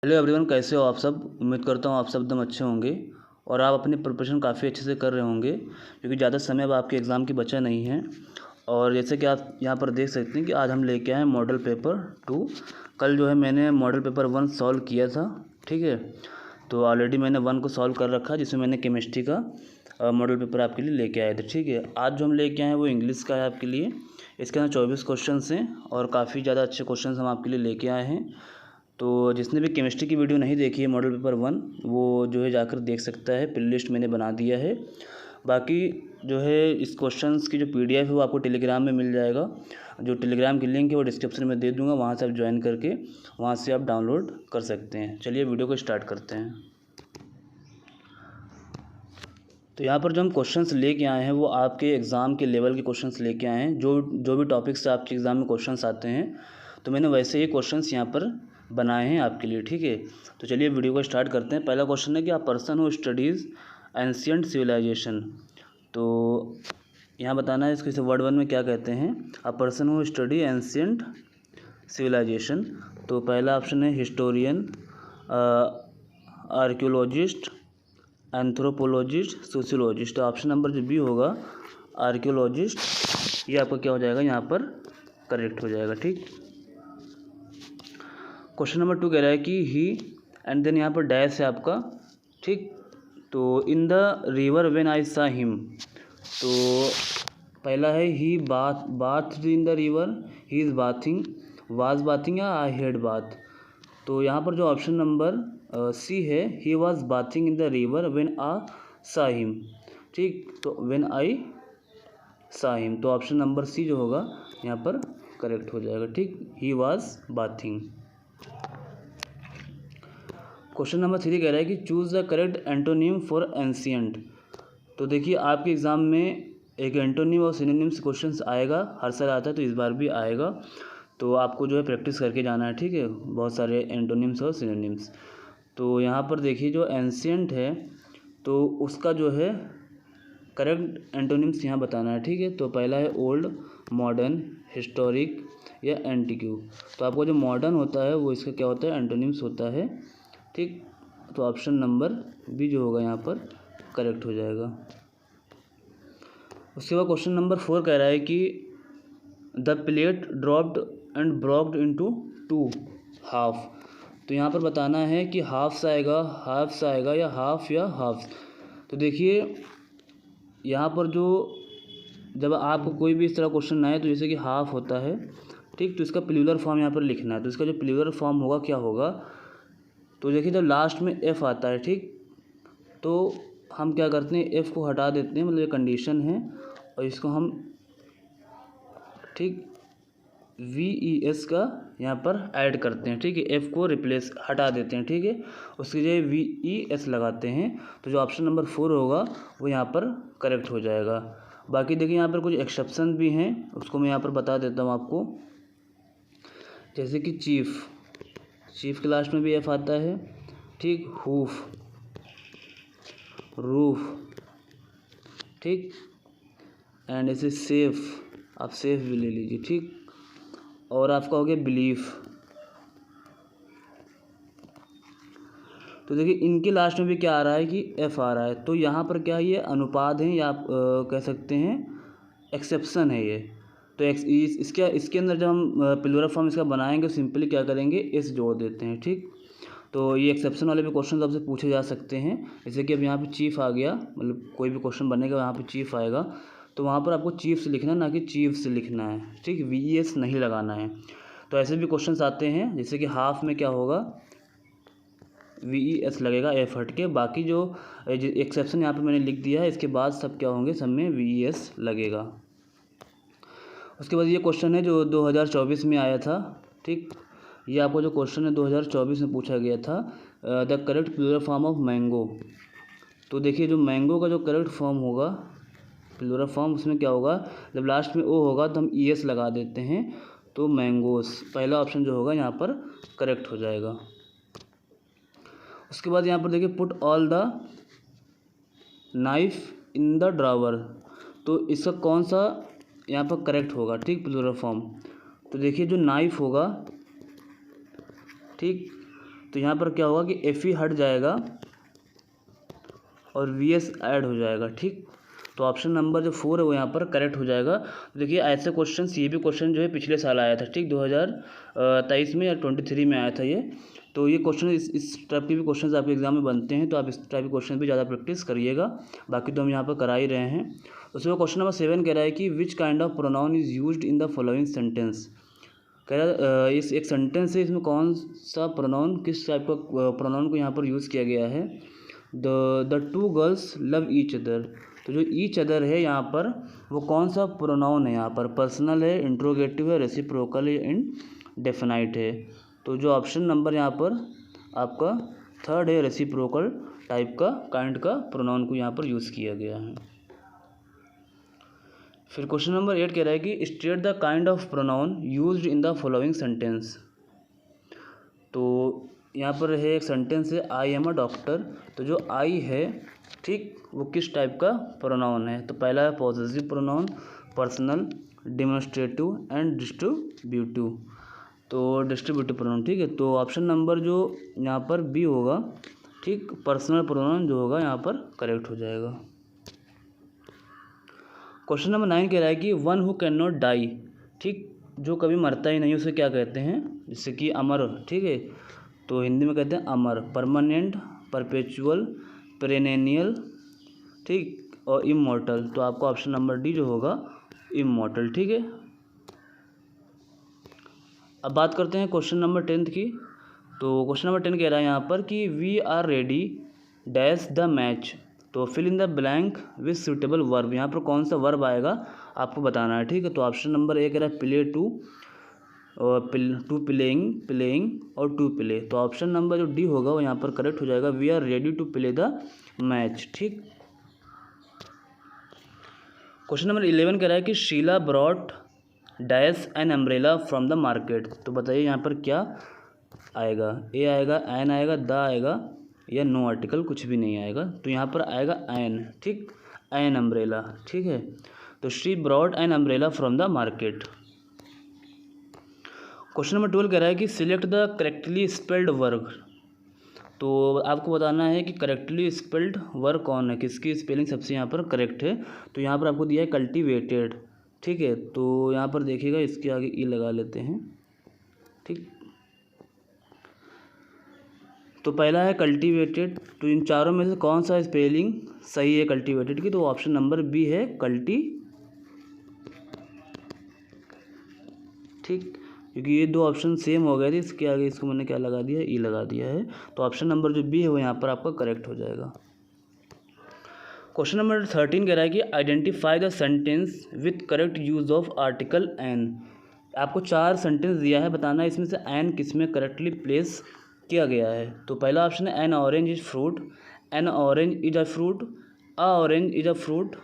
Hello everyone, कैसे हो आप सब। उम्मीद करता हूँ आप सब एकदम अच्छे होंगे और आप अपनी प्रिपरेशन काफ़ी अच्छे से कर रहे होंगे, क्योंकि ज़्यादा समय अब आपके एग्ज़ाम की बचा नहीं है। और जैसे कि आप यहाँ पर देख सकते हैं कि आज हम लेके आए हैं मॉडल पेपर 2। कल जो है मैंने मॉडल पेपर 1 सॉल्व किया था, ठीक है। तो ऑलरेडी मैंने 1 को सॉल्व कर रखा, जिसमें मैंने केमिस्ट्री का मॉडल पेपर आपके लिए लेके आए थे, ठीक है। आज जो हम लेके आए हैं वो इंग्लिश का है आपके लिए। इसके अंदर 24 क्वेश्चन हैं और काफ़ी ज़्यादा अच्छे क्वेश्चन हम आपके लिए लेके आए हैं। तो जिसने भी केमिस्ट्री की वीडियो नहीं देखी है मॉडल पेपर 1, वो जो है जाकर देख सकता है। प्ले लिस्ट मैंने बना दिया है। बाकी जो है इस क्वेश्चंस की जो PDF है वो आपको टेलीग्राम में मिल जाएगा। जो टेलीग्राम की लिंक है वो डिस्क्रिप्शन में दे दूँगा, वहाँ से आप ज्वाइन करके वहाँ से आप डाउनलोड कर सकते हैं। चलिए वीडियो को स्टार्ट करते हैं। तो यहाँ पर जो हम क्वेश्चंस लेके आए हैं वो आपके एग्ज़ाम के लेवल के क्वेश्चंस लेके आए हैं। जो भी टॉपिक्स से आपके एग्ज़ाम में क्वेश्चंस आते हैं, तो मैंने वैसे ही क्वेश्चंस यहाँ पर बनाए हैं आपके लिए, ठीक है। तो चलिए वीडियो को स्टार्ट करते हैं। पहला क्वेश्चन है कि आप person who studies ancient civilisation. तो यहाँ बताना है इसको वर्ड 1 में क्या कहते हैं। A person who study ancient civilisation. तो पहला ऑप्शन है हिस्टोरियन, आर्कियोलॉजिस्ट, एंथ्रोपोलॉजिस्ट, सोशियोलॉजिस्ट। तो ऑप्शन नंबर जो बी होगा आर्कियोलॉजिस्ट, ये आपका क्या हो जाएगा, यहाँ पर करेक्ट हो जाएगा, ठीक। क्वेश्चन नंबर 2 कह रहा है कि ही एंड देन यहाँ पर डैश है आपका, ठीक। तो in the river when I saw him. तो पहला है he bath in the river, he is bathing, was bathing या आई हैड बाथ। तो यहाँ पर जो ऑप्शन नंबर सी है, he was bathing in the river when I saw him, ठीक। तो व्हेन आई सा हिम, तो ऑप्शन नंबर सी जो होगा यहाँ पर करेक्ट हो जाएगा, ठीक। ही वाज बाथिंग। क्वेश्चन नंबर 3 कह रहा है कि choose the correct antonym for ancient. तो देखिए आपके एग्ज़ाम में एक एंटोनिम और सिनोनिम्स क्वेश्चंस आएगा, हर साल आता है, तो इस बार भी आएगा। तो आपको जो है प्रैक्टिस करके जाना है, ठीक है। बहुत सारे एंटोनिम्स और सिनोनिम्स। तो यहाँ पर देखिए जो एंशियंट है तो उसका जो है करेक्ट एंटोनिम्स यहाँ बताना है, ठीक है। तो पहला है ओल्ड, मॉडर्न, हिस्टोरिक या एंटिक्यू। तो आपको जो मॉडर्न होता है वो इसका क्या होता है, एंटोनिम्स होता है, ठीक। तो ऑप्शन नंबर बी जो होगा यहाँ पर करेक्ट हो जाएगा। उसके बाद क्वेश्चन नंबर 4 कह रहा है कि the plate dropped and broked into 2 half. तो यहाँ पर बताना है कि हाफ्स आएगा या हाफ्स। तो देखिए यहाँ पर जो जब आपको कोई भी इस तरह क्वेश्चन आए, तो जैसे कि हाफ होता है, ठीक। तो इसका प्लूरल फॉर्म यहाँ पर लिखना है। तो इसका जो प्लूरल फॉर्म होगा क्या होगा, तो देखिए जब लास्ट में एफ़ आता है, ठीक, तो हम क्या करते हैं, एफ़ को हटा देते हैं, मतलब ये कंडीशन है, और इसको हम, ठीक, VES का यहाँ पर ऐड करते हैं, ठीक है। एफ़ को रिप्लेस हटा देते हैं, ठीक है, उसकी जगह VES लगाते हैं। तो जो ऑप्शन नंबर 4 होगा वो यहाँ पर करेक्ट हो जाएगा। बाकी देखिए यहाँ पर कुछ एक्सेप्शन भी हैं, उसको मैं यहाँ पर बता देता हूँ आपको। जैसे कि चीफ के लास्ट में भी एफ आता है, ठीक। हुफ, रूफ, ठीक। एंड ऐसे सेफ, आप सेफ भी ले लीजिए, ठीक। और आपका हो गया बिलीफ। तो देखिए इनके लास्ट में भी क्या आ रहा है कि एफ आ रहा है। तो यहाँ पर क्या है, ये अनुपात है या आप कह सकते हैं एक्सेप्शन है ये। तो इसके अंदर जब हम प्लूरल फॉर्म इसका बनाएंगे, सिंपली क्या करेंगे, एस जोड़ देते हैं, ठीक। तो ये एक्सेप्शन वाले भी क्वेश्चन आपसे पूछे जा सकते हैं। जैसे कि अब यहाँ पे चीफ आ गया, मतलब कोई भी क्वेश्चन बनेगा यहाँ पे चीफ आएगा, तो वहाँ पर आपको चीफ से लिखना है, ना कि चीफ से लिखना है, ठीक। VES नहीं लगाना है। तो ऐसे भी क्वेश्चन आते हैं, जैसे कि हाफ में क्या होगा, VES लगेगा एफ हट के। बाकी जो एक्सेप्शन यहाँ पर मैंने लिख दिया है, इसके बाद सब क्या होंगे, सब में VES लगेगा। उसके बाद ये क्वेश्चन है जो 2024 में आया था, ठीक। ये आपको जो क्वेश्चन है 2024 में पूछा गया था, the correct plural form of mango. तो देखिए जो मैंगो का जो करेक्ट फॉर्म होगा, प्लूरल फॉर्म, उसमें क्या होगा, जब लास्ट में ओ होगा तो हम ES लगा देते हैं, तो मैंगोस, पहला ऑप्शन जो होगा यहाँ पर करेक्ट हो जाएगा। उसके बाद यहाँ पर देखिए put all the knife in the drawer. तो इसका कौन सा यहाँ पर करेक्ट होगा, ठीक, प्लूरल फॉर्म। तो देखिए जो नाइफ होगा, ठीक, तो यहाँ पर क्या होगा कि एफ ई हट जाएगा और वी एस ऐड हो जाएगा। ठीक, तो ऑप्शन नंबर जो 4 है वो यहाँ पर करेक्ट हो जाएगा। तो देखिए ऐसे क्वेश्चन, ये भी क्वेश्चन जो है पिछले साल आया था। ठीक, 2023 में या 23 में आया था ये। तो ये क्वेश्चन इस टाइप के भी क्वेश्चन आपके एग्जाम में बनते हैं, तो आप इस टाइप के क्वेश्चन भी ज़्यादा प्रैक्टिस करिएगा। बाकी तो हम यहाँ पर करा ही रहे हैं। उसमें क्वेश्चन नंबर 7 कह रहा है कि which kind of pronoun is used in the following sentence. कह रहा है इस एक सेंटेंस है, इसमें कौन सा प्रोनाउन, किस टाइप का प्रोनाउन को यहाँ पर यूज़ किया गया है। The two girls love each other. तो जो ईच अदर है यहाँ पर वो कौन सा प्रोनाउन है, यहाँ पर पर्सनल है, इंट्रोगेटिव है, रेसिप्रोकल है, इंडेफिनाइट है। तो जो ऑप्शन नंबर यहाँ पर आपका 3rd है, रेसिप्रोकल टाइप का काइंड का प्रोनाउन को यहाँ पर यूज़ किया गया है। फिर क्वेश्चन नंबर 8 कह रहा है कि state the kind of pronoun used in the following sentence. तो यहाँ पर है एक सेंटेंस है, आई एम अ डॉक्टर। तो जो आई है, ठीक, वो किस टाइप का प्रोनाउन है। तो पहला है possessive pronoun, personal, demonstrative and distributive. तो डिस्ट्रीब्यूटिव प्रोनाउन। ठीक है, तो ऑप्शन नंबर जो यहाँ पर बी होगा, ठीक, पर्सनल प्रोनाउन जो होगा यहाँ पर करेक्ट हो जाएगा। क्वेश्चन नंबर 9 कह रहा है कि one who can not die. ठीक, जो कभी मरता ही नहीं उसे क्या कहते हैं, जैसे कि अमर। ठीक है, तो हिंदी में कहते हैं अमर, परमानेंट, परपेचुअल, पेरेनियल, ठीक, और इमॉर्टल। तो आपका ऑप्शन नंबर डी जो होगा इमॉर्टल। ठीक है, अब बात करते हैं क्वेश्चन नंबर 10 की। तो क्वेश्चन नंबर 10 कह रहा है यहाँ पर कि we are ready dash the match. तो fill in the blank with suitable verb. यहाँ पर कौन सा वर्ब आएगा आपको बताना है। ठीक है, तो ऑप्शन नंबर ए कह रहा है प्ले टू, और टू प्लेइंग और टू प्ले। तो ऑप्शन नंबर जो डी होगा वो यहाँ पर करेक्ट हो जाएगा, we are ready to play the match. ठीक, क्वेश्चन नंबर 11 कह रहा है कि Sheela brought dash an umbrella from the market. तो बताइए यहाँ पर क्या आएगा, ए आएगा, एन आएगा, द आएगा, या नो आर्टिकल कुछ भी नहीं आएगा। तो यहाँ पर आएगा एन। ठीक, एन अम्ब्रेला। ठीक है, तो she brought N umbrella from the market. Question number 12 कह रहा है कि select the correctly spelled verb. तो आपको बताना है कि करेक्टली स्पेल्ड वर्ब कौन है, किसकी स्पेलिंग सबसे यहाँ पर करेक्ट है। तो यहाँ पर आपको दिया है कल्टीवेटेड। ठीक है, तो यहाँ पर देखिएगा, इसके आगे ई लगा लेते हैं। ठीक, तो पहला है कल्टीवेटेड। तो इन चारों में से कौन सा स्पेलिंग सही है कल्टीवेटेड की, तो ऑप्शन नंबर बी है कल्टी। ठीक, क्योंकि ये दो ऑप्शन सेम हो गए थे, इसके आगे इसको मैंने क्या लगा दिया, ई लगा दिया है। तो ऑप्शन नंबर जो बी है वो यहाँ पर आपका करेक्ट हो जाएगा। क्वेश्चन नंबर 13 कह रहा है कि identify the sentence with correct use of article an. आपको 4 सेंटेंस दिया है, बताना है इसमें से एन किस में करेक्टली प्लेस किया गया है। तो पहला ऑप्शन है N orange is fruit, N orange is a fruit, a orange is a fruit,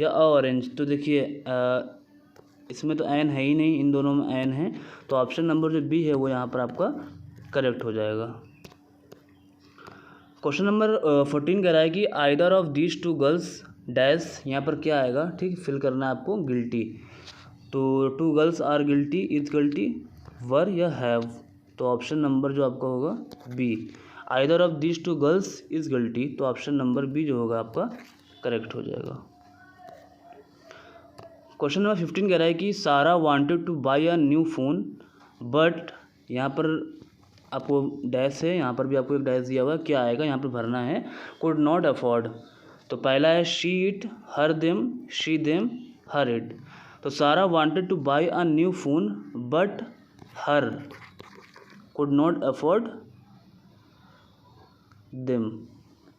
या अ ऑरेंज। तो देखिए इसमें तो एन है ही नहीं, इन दोनों में एन है। तो ऑप्शन नंबर जो बी है वो यहाँ पर आपका करेक्ट हो जाएगा। क्वेश्चन नंबर 14 कह रहा है कि either of these two girls dash. यहाँ पर क्या आएगा, ठीक, फिल करना है आपको गिल्टी। तो two girls are guilty, is guilty, were या हैव। तो ऑप्शन नंबर जो आपका होगा B, either of these two girls is guilty. तो ऑप्शन नंबर बी जो होगा आपका करेक्ट हो जाएगा। क्वेश्चन नंबर 15 कह रहा है कि सारा wanted two by a new phone but, यहाँ पर आपको डैश है, यहाँ पर भी आपको एक डैश दिया हुआ है, क्या आएगा यहाँ पर भरना है, कुड नॉट अफोर्ड। तो पहला है she it, her them, she them, her it. तो Sara wanted two by a new phone but her could not afford them.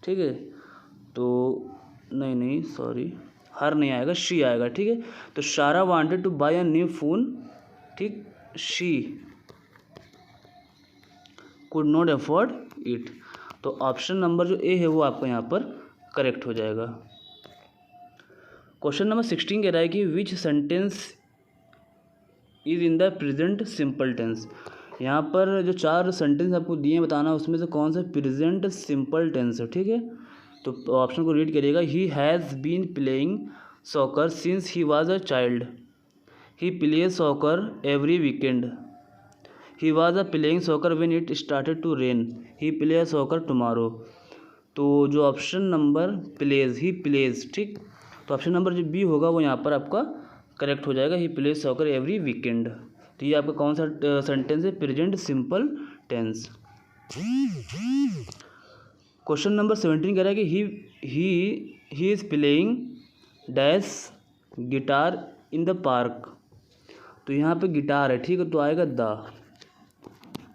ठीक है, तो नहीं सॉरी, हर नहीं आएगा, शी आएगा। ठीक है, तो Sara wanted to buy a new phone, ठीक, she could not afford it. तो ऑप्शन नंबर जो ए है वो आपको यहाँ पर करेक्ट हो जाएगा। क्वेश्चन नंबर 16 कह रहा है कि which sentence is in the present simple tense. यहाँ पर जो 4 सेंटेंस आपको दिए हैं, बताना उसमें से कौन सा प्रेजेंट सिंपल टेंस है। ठीक है, तो ऑप्शन को रीड करिएगा। He has been playing soccer since he was a child, he plays soccer every weekend, he was a playing soccer when it started to rain, he play soccer tomorrow. तो जो option number plays, he plays, ठीक, तो option number जो B होगा वो यहाँ पर आपका करेक्ट हो जाएगा, he plays soccer every weekend. तो ये आपका कौन सा सेंटेंस है, present simple tense. Question number 17 कह रहा है कि he is playing dash guitar in the park. तो यहाँ पे गिटार है, ठीक है, तो आएगा द।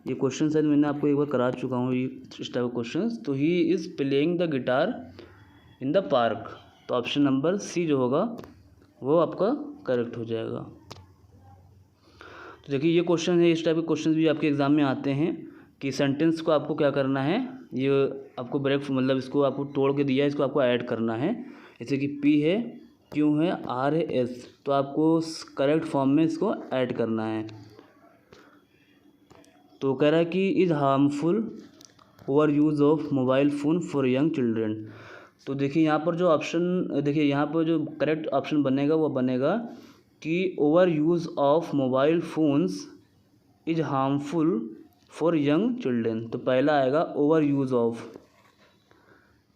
ये क्वेश्चन शायद मैंने आपको एक बार करा चुका हूँ ये इस टाइप का क्वेश्चन। तो ही is playing the guitar in the park, तो ऑप्शन नंबर सी जो होगा वो आपका करेक्ट हो जाएगा। तो देखिए ये क्वेश्चन है, इस टाइप के क्वेश्चन भी आपके एग्जाम में आते हैं कि सेंटेंस को आपको क्या करना है, ये आपको ब्रेक मतलब इसको आपको तोड़ के दिया है, इसको आपको ऐड करना है। जैसे कि पी है, क्यू है, आर है, एस, तो आपको करेक्ट फॉर्म में इसको ऐड करना है। तो कह रहा है कि is harmful over use of mobile phone for young children. तो देखिए यहाँ पर जो ऑप्शन, देखिए यहाँ पर जो करेक्ट ऑप्शन बनेगा वो बनेगा कि over use of mobile phones is harmful for young children. तो पहला आएगा over use of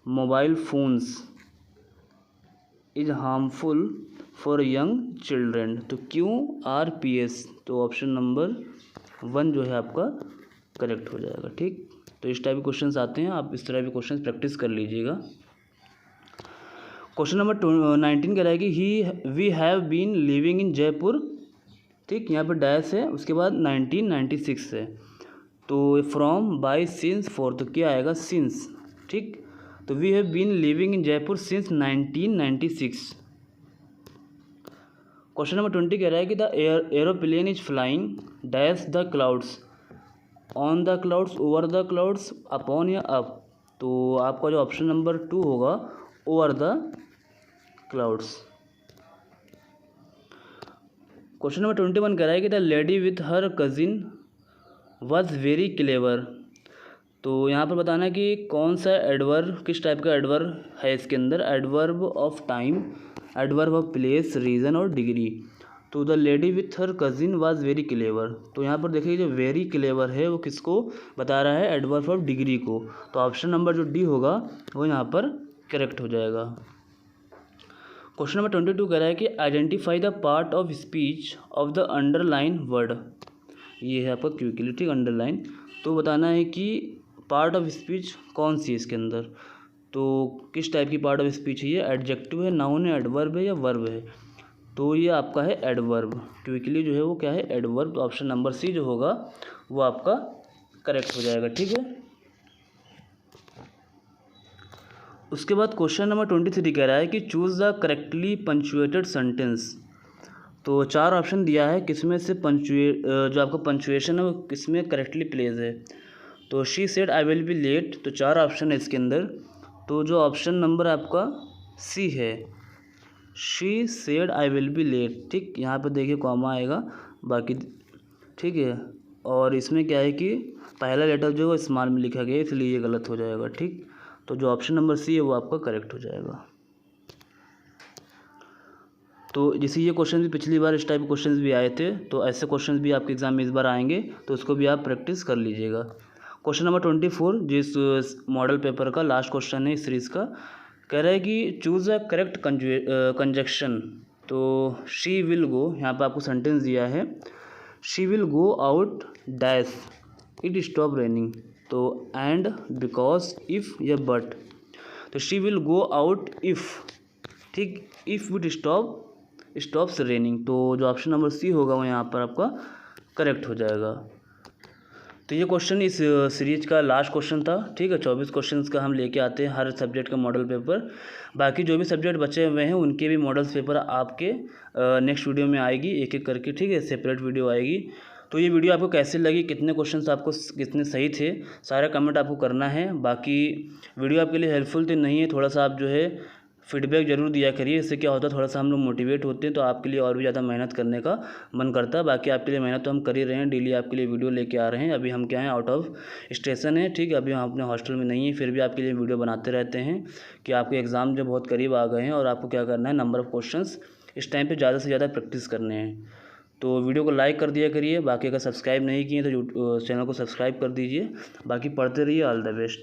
mobile phones is harmful for young children, तो QRPS, तो ऑप्शन नंबर 1 जो है आपका करेक्ट हो जाएगा, ठीक। तो इस टाइप के क्वेश्चंस आते हैं, आप इस तरह के क्वेश्चंस प्रैक्टिस कर लीजिएगा। क्वेश्चन नंबर 19 कह रहा है कि we have been living in Jaipur, ठीक, यहाँ पर डैश है, उसके बाद 1996 है, तो फ्रॉम बाय सिंस फॉर, तो क्या आएगा, सिंस, ठीक। तो we have been living in Jaipur since 1996। Question number 20 कह रहा है कि the aeroplane is flying dash the clouds, on the clouds, over the clouds, upon या अप। तो आपका जो ऑप्शन नंबर 2 होगा over the clouds. Question number 21 कह रहा है कि the lady with her cousin was very clever. तो यहाँ पर बताना है कि कौन सा एडवर्ब, किस टाइप का एडवर्ब है इसके अंदर, adverb of time, adverb of place, reason और डिग्री। तो the lady with her cousin was very clever, तो यहाँ पर देखिए जो वेरी क्लेवर है वो किसको बता रहा है, एडवर्ब ऑफ डिग्री को। तो ऑप्शन नंबर जो डी होगा वो यहाँ पर करेक्ट हो जाएगा। क्वेश्चन नंबर 22 कह रहा है कि identify the part of speech of the underline word, ये है आपका क्विकली, ठीक, अंडरलाइन। तो बताना है कि पार्ट ऑफ स्पीच कौन सी है इसके अंदर, तो किस टाइप की पार्ट ऑफ स्पीच है, ये एडजेक्टिव है, नाउन है, एडवर्ब है या वर्ब है। तो ये आपका है एडवर्ब, क्विकली जो है वो क्या है, एडवर्ब। तो ऑप्शन नंबर सी जो होगा वो आपका करेक्ट हो जाएगा, ठीक है। उसके बाद क्वेश्चन नंबर 23 कह रहा है कि choose the correctly punctuated sentence. तो 4 ऑप्शन दिया है, किसमें से जो आपका पंचुएशन है वो किसमें करेक्टली प्लेस है। तो she said I will be late, तो 4 ऑप्शन है इसके अंदर। तो जो ऑप्शन नंबर आपका सी है, she said I will be late, ठीक, यहाँ पर देखिए कॉमा आएगा, बाकी ठीक है। और इसमें क्या है कि पहला लेटर जो है स्मॉल में लिखा गया, इसलिए ये गलत हो जाएगा, ठीक। तो जो ऑप्शन नंबर सी है वो आपका करेक्ट हो जाएगा। तो जैसे ये क्वेश्चन भी पिछली बार इस टाइप के क्वेश्चन भी आए थे, तो ऐसे क्वेश्चन भी आपके एग्जाम में इस बार आएंगे, तो उसको भी आप प्रैक्टिस कर लीजिएगा। क्वेश्चन नंबर 24 जिस मॉडल पेपर का लास्ट क्वेश्चन है इस सीरीज़ का, कह रहा है कि चूज़ अ करेक्ट कंजक्शन। तो शी विल गो, यहाँ पर आपको सेंटेंस दिया है, she will go out dash it stop raining, तो एंड, बिकॉज, इफ़ या बट। तो she will go out if, ठीक, इफ़ इट स्टॉप्स रेनिंग, तो जो ऑप्शन नंबर सी होगा वो यहाँ पर आपका करेक्ट हो जाएगा। तो ये क्वेश्चन इस सीरीज का लास्ट क्वेश्चन था, ठीक है। 24 क्वेश्चंस का हम लेके आते हैं हर सब्जेक्ट का मॉडल पेपर। बाकी जो भी सब्जेक्ट बचे हुए हैं उनके भी मॉडल्स पेपर आपके नेक्स्ट वीडियो में आएगी, एक एक करके, ठीक है, सेपरेट वीडियो आएगी। तो ये वीडियो आपको कैसे लगी, कितने क्वेश्चंस आपको कितने सही थे, सारा कमेंट आपको करना है। बाकी वीडियो आपके लिए हेल्पफुल तो नहीं है, थोड़ा सा आप जो है फीडबैक ज़रूर दिया करिए, इससे क्या होता है थोड़ा सा हम लोग मोटिवेट होते हैं, तो आपके लिए और भी ज़्यादा मेहनत करने का मन करता है। बाकी आपके लिए मेहनत तो हम कर ही रहे हैं, डेली आपके लिए वीडियो लेके आ रहे हैं। अभी हम क्या हैं, आउट ऑफ स्टेशन है, ठीक है, अभी हम अपने हॉस्टल में नहीं है, फिर भी आपके लिए वीडियो बनाते रहते हैं कि आपके एग्ज़ाम जो बहुत करीब आ गए हैं और आपको क्या करना है, नंबर ऑफ़ क्वेश्चन इस टाइम पर ज़्यादा से ज़्यादा प्रैक्टिस करने हैं। तो वीडियो को लाइक कर दिया करिए, बाकी अगर सब्सक्राइब नहीं किए तो चैनल को सब्सक्राइब कर दीजिए। बाकी पढ़ते रहिए। All the best.